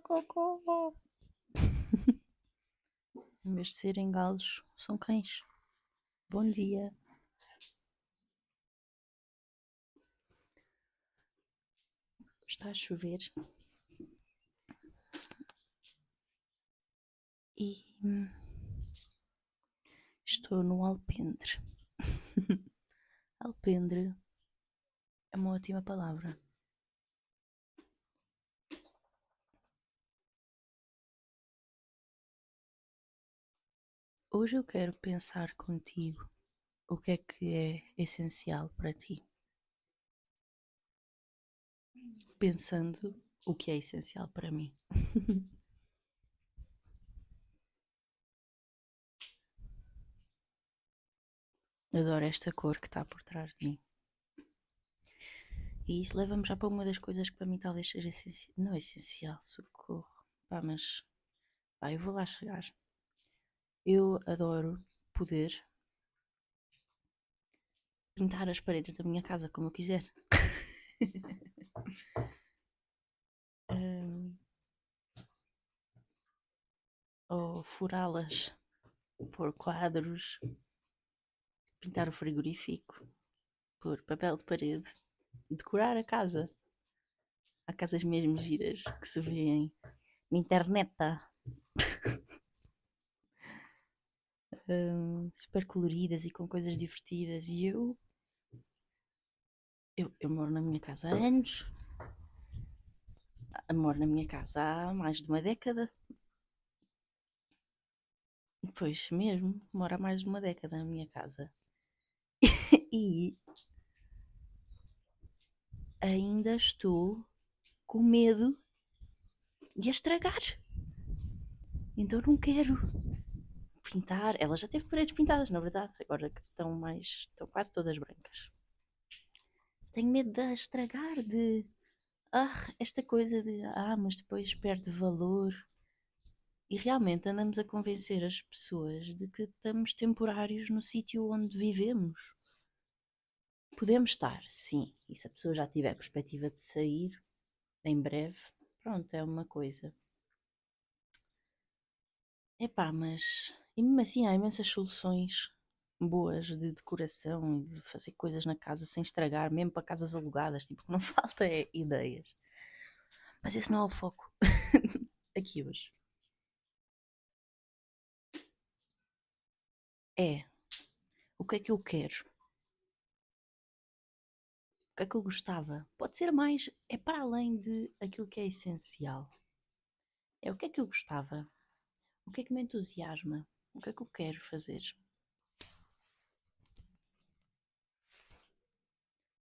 Cocó. Em vez de serem galos, são cães. Bom dia. Está a chover e estou no alpendre. Alpendre é uma ótima palavra. Hoje eu quero pensar contigo o que é essencial para ti. Pensando o que é essencial para mim. Adoro esta cor que está por trás de mim. E isso leva-me já para uma das coisas que para mim talvez seja essencial. Não é essencial, socorro. Pá, mas eu vou lá chegar. Eu adoro poder pintar as paredes da minha casa como eu quiser. Ou furá-las, pôr quadros, pintar o frigorífico, pôr papel de parede, decorar a casa. Há casas mesmo giras que se vêem na internet, super coloridas e com coisas divertidas. E eu moro na minha casa há anos, moro na minha casa há mais de uma década. Pois mesmo, moro há mais de uma década na minha casa. E ainda estou com medo de a estragar. Então não quero pintar. Ela já teve paredes pintadas, na verdade, agora que estão quase todas brancas. Tenho medo de a estragar, esta coisa mas depois perde valor. E realmente andamos a convencer as pessoas de que estamos temporários no sítio onde vivemos. Podemos estar, sim, e se a pessoa já tiver perspectiva de sair em breve, pronto, é uma coisa. Epá, mas e mesmo assim há imensas soluções boas de decoração e de fazer coisas na casa sem estragar, mesmo para casas alugadas, tipo, que não falta é ideias. Mas esse não é o foco aqui hoje. É, o que é que eu quero? O que é que eu gostava? Pode ser mais, é para além de aquilo que é essencial. É o que é que eu gostava? O que é que me entusiasma? O que é que eu quero fazer?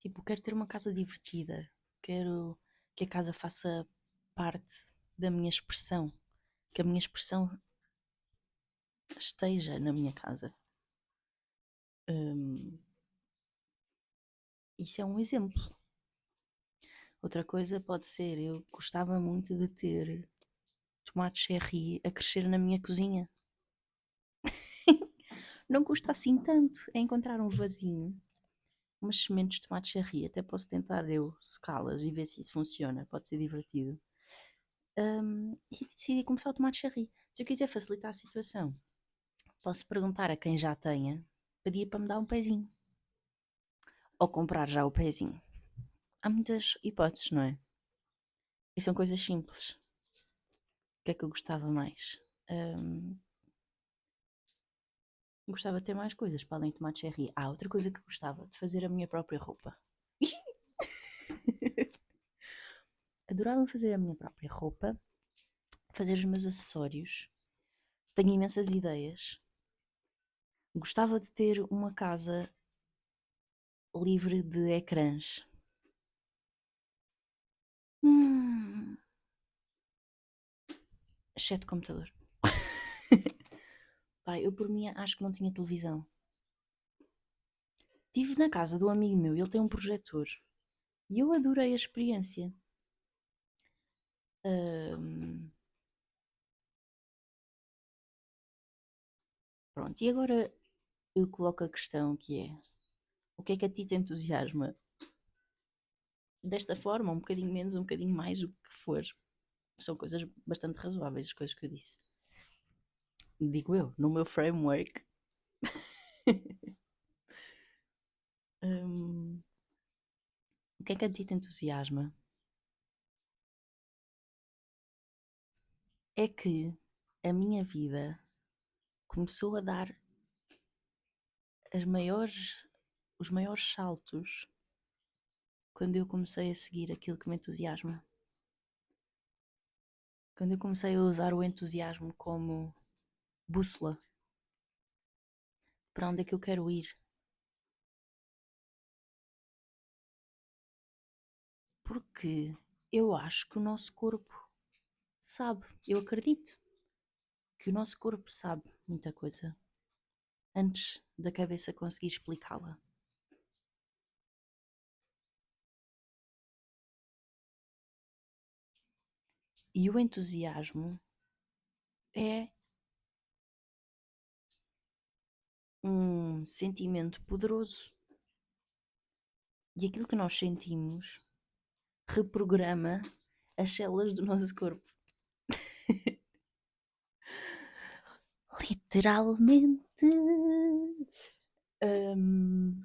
Tipo, quero ter uma casa divertida. Quero que a casa faça parte da minha expressão. Que a minha expressão esteja na minha casa. Hum, isso é um exemplo. Outra coisa pode ser, eu gostava muito de ter tomate cherry a crescer na minha cozinha. Não custa assim tanto, é encontrar um vasinho, umas sementes de tomate cherry, até posso tentar eu secá-las e ver se isso funciona, pode ser divertido. E decidi começar o tomate cherry. Se eu quiser facilitar a situação, posso perguntar a quem já tenha, pedir para me dar um pezinho. Ou comprar já o pezinho. Há muitas hipóteses, não é? E são coisas simples. O que é que eu gostava mais? Gostava de ter mais coisas para além de tomate cherry. Outra coisa que gostava, de fazer a minha própria roupa. Adorava fazer a minha própria roupa, fazer os meus acessórios. Tenho imensas ideias. Gostava de ter uma casa livre de ecrãs. Hum, exceto computador. Pai, eu por mim acho que não tinha televisão. Estive na casa do amigo meu, ele tem um projetor. E eu adorei a experiência. Ahm, pronto, e agora eu coloco a questão que é: o que é que a ti te entusiasma? desta forma, um bocadinho menos, um bocadinho mais, o que for. São coisas bastante razoáveis, as coisas que eu disse. Digo eu, no meu framework. Hum, o que é que a ti te entusiasma? É que a minha vida começou a dar as maiores, os maiores saltos quando eu comecei a seguir aquilo que me entusiasma. Quando eu comecei a usar o entusiasmo como bússola para onde é que eu quero ir. Porque eu acho que o nosso corpo sabe, eu acredito que o nosso corpo sabe muita coisa antes da cabeça conseguir explicá-la. E o entusiasmo é um sentimento poderoso. E aquilo que nós sentimos reprograma as células do nosso corpo. Literalmente. Hum,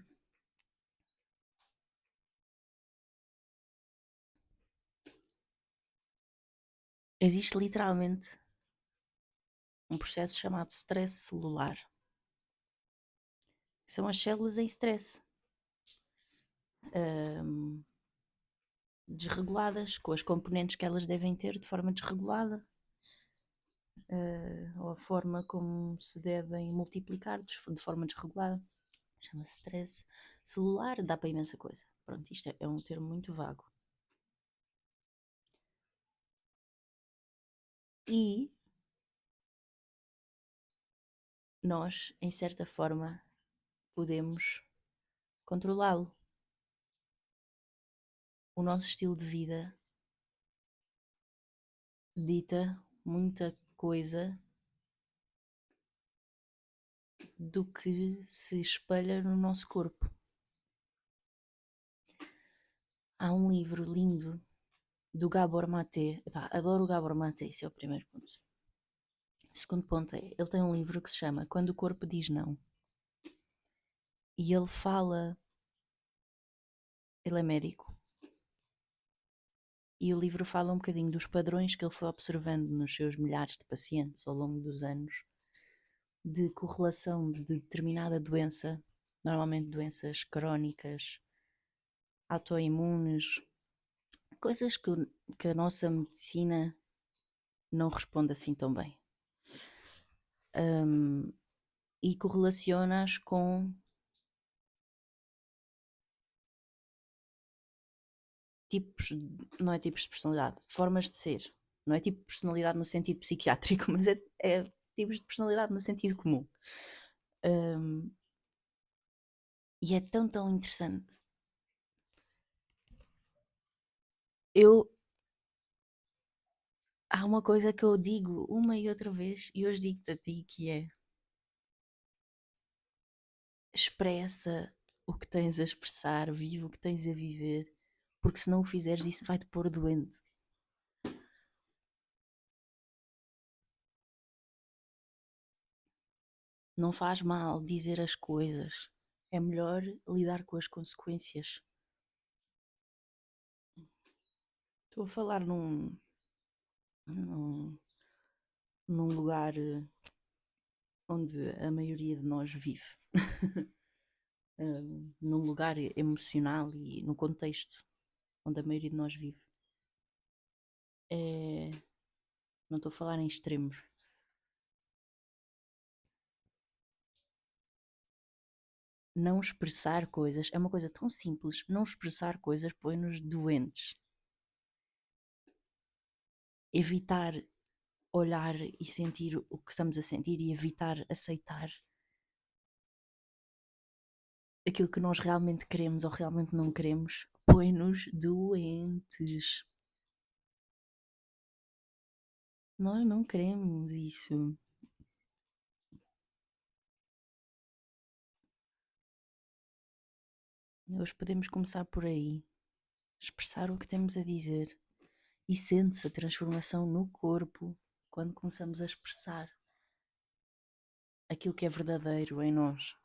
existe literalmente um processo chamado stress celular. São as células em stress. Hum, desreguladas, com as componentes que elas devem ter de forma desregulada, ou a forma como se devem multiplicar de forma desregulada. Chama-se stress celular, dá para imensa coisa. Pronto, isto é um termo muito vago. E nós, em certa forma, podemos controlá-lo. O nosso estilo de vida dita muita coisa do que se espelha no nosso corpo. Há um livro lindo do Gabor Maté. Epá, adoro o Gabor Maté, esse é o primeiro ponto. O segundo ponto é, ele tem um livro que se chama Quando o Corpo Diz Não. E ele fala, ele é médico, e o livro fala um bocadinho dos padrões que ele foi observando nos seus milhares de pacientes ao longo dos anos, de correlação de determinada doença, normalmente doenças crónicas, autoimunes, coisas que a nossa medicina não responde assim tão bem. E correlaciona-as com tipos, não é tipos de personalidade, formas de ser. Não é tipo de personalidade no sentido psiquiátrico, mas é tipos de personalidade no sentido comum. E é tão, tão interessante. Eu, há uma coisa que eu digo uma e outra vez, e hoje digo-te a ti, que é: expressa o que tens a expressar, vive o que tens a viver, porque se não o fizeres, isso vai-te pôr doente. Não faz mal dizer as coisas, é melhor lidar com as consequências. Estou a falar num, num lugar onde a maioria de nós vive. Num lugar emocional e no contexto onde a maioria de nós vive. Não estou a falar em extremos. Não expressar coisas é uma coisa tão simples. Não expressar coisas põe-nos doentes. Evitar olhar e sentir o que estamos a sentir e evitar aceitar aquilo que nós realmente queremos ou realmente não queremos põe-nos doentes. Nós não queremos isso. Hoje podemos começar por aí. expressar o que temos a dizer. E sente-se a transformação no corpo quando começamos a expressar aquilo que é verdadeiro em nós.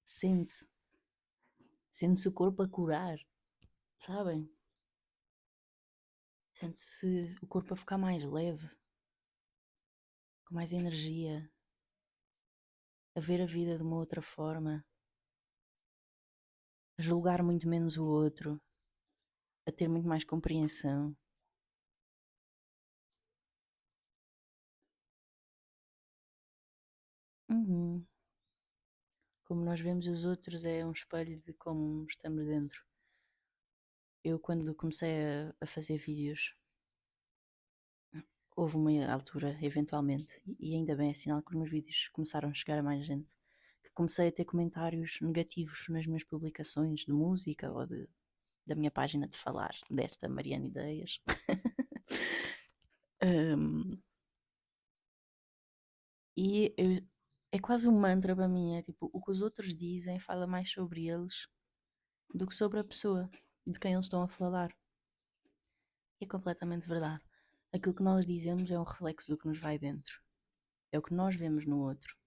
Sente-se. Sente-se o corpo a curar, sabem? Sente-se o corpo a ficar mais leve, com mais energia, a ver a vida de uma outra forma, a julgar muito menos o outro, a ter muito mais compreensão. Uhum. Como nós vemos os outros é um espelho de como estamos dentro. Eu, quando comecei a fazer vídeos, houve uma altura, eventualmente, e ainda bem é sinal que os meus vídeos começaram a chegar a mais gente, que comecei a ter comentários negativos nas minhas publicações de música ou da minha página de falar, desta Mariana Ideias. Um, é quase um mantra para mim, é tipo, o que os outros dizem fala mais sobre eles do que sobre a pessoa de quem eles estão a falar. É completamente verdade. Aquilo que nós dizemos é um reflexo do que nos vai dentro. É o que nós vemos no outro.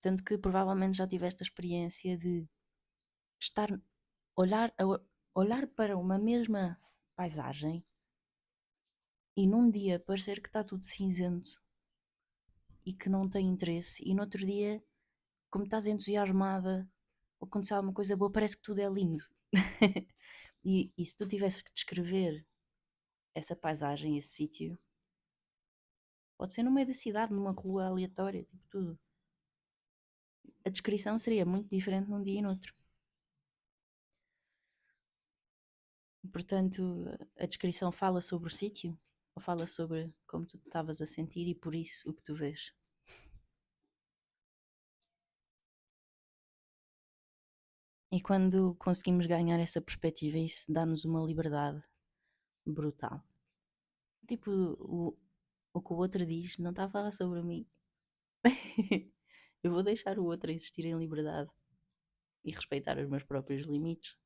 Tanto que provavelmente já tiveste a experiência de estar, olhar, olhar para uma mesma paisagem e num dia parecer que está tudo cinzento e que não tem interesse, e no outro dia, como estás entusiasmada ou aconteceu alguma coisa boa, parece que tudo é lindo. E se tu tivesses que descrever essa paisagem, esse sítio, pode ser no meio da cidade, numa rua aleatória, tipo tudo. A descrição seria muito diferente num dia e no outro. Portanto, a descrição fala sobre o sítio ou fala sobre como tu te estavas a sentir e por isso o que tu vês. E quando conseguimos ganhar essa perspectiva, isso dá-nos uma liberdade brutal. Tipo, o que o outro diz não está a falar sobre mim. Eu vou deixar o outro existir em liberdade e respeitar os meus próprios limites.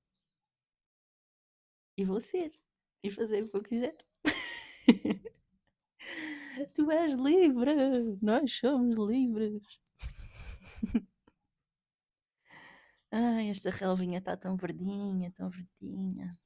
E vou ser. E fazer o que eu quiser. Tu és livre! Nós somos livres! Ai, esta relvinha está tão verdinha, tão verdinha.